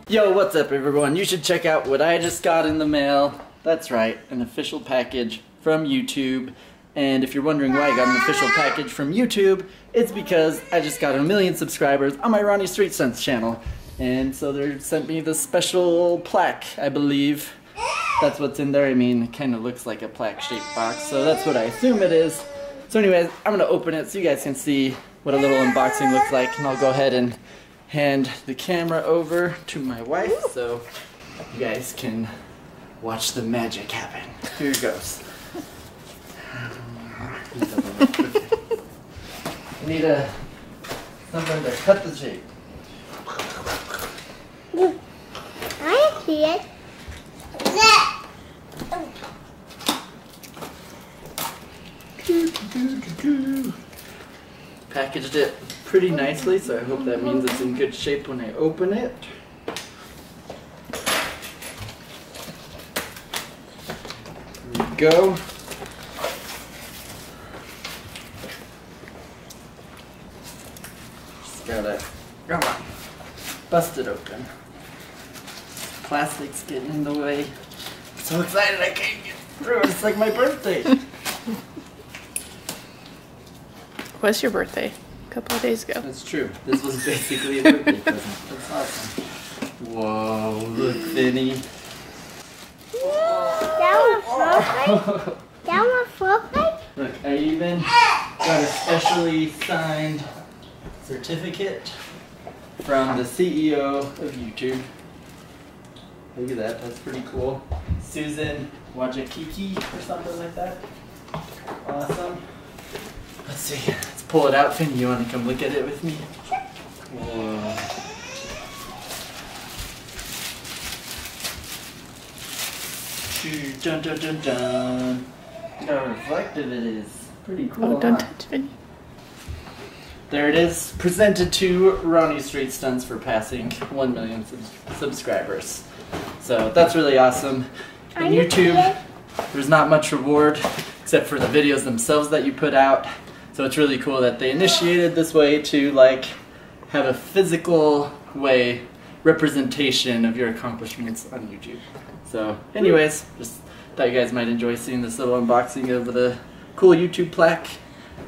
Yo, what's up everyone? You should check out what I just got in the mail. That's right, an official package from YouTube. And if you're wondering why I got an official package from YouTube, it's because I just got 1 million subscribers on my Ronnie Street Stunts channel. And so they sent me this special plaque, I believe. That's what's in there. I mean, it kind of looks like a plaque-shaped box, so that's what I assume it is. So anyways, I'm going to open it so you guys can see what a little unboxing looks like. And I'll go ahead and hand the camera over to my wife so you guys can watch the magic happen. Here it goes. I need something to cut the shape. I see it. Packaged it pretty nicely, so I hope that means it's in good shape when I open it. There we go. Just gotta, come on, bust it open. Plastic's getting in the way. I'm so excited I can't get through. It's like my birthday. Was your birthday a couple of days ago? That's true. This was basically a birthday present. That's awesome. Whoa, look, Finny. That was perfect. That was perfect. Look, I even got a specially signed certificate from the CEO of YouTube. Look at that, that's pretty cool. Susan Wajakiki or something like that. Awesome. Let's see, let's pull it out. Finny, you want to come look at it with me? Whoa. Dun dun dun dun. Look how reflective it is. Pretty cool. Oh, don't touch Vinny. There it is, presented to Ronnie Street Stunts for passing 1 million subscribers. So that's really awesome. On YouTube, there's not much reward except for the videos themselves that you put out. So it's really cool that they initiated this way to like have a physical way representation of your accomplishments on YouTube. So anyways, just thought you guys might enjoy seeing this little unboxing of the cool YouTube plaque.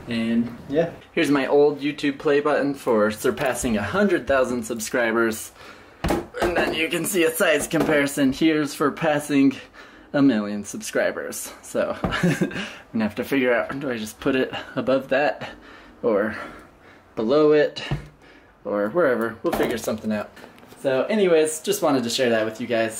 And yeah, here's my old YouTube play button for surpassing 100,000 subscribers. And then you can see a size comparison. Here's for passing 1 million subscribers. So I'm gonna have to figure out, do I just put it above that or below it or wherever? We'll figure something out. So anyways, just wanted to share that with you guys.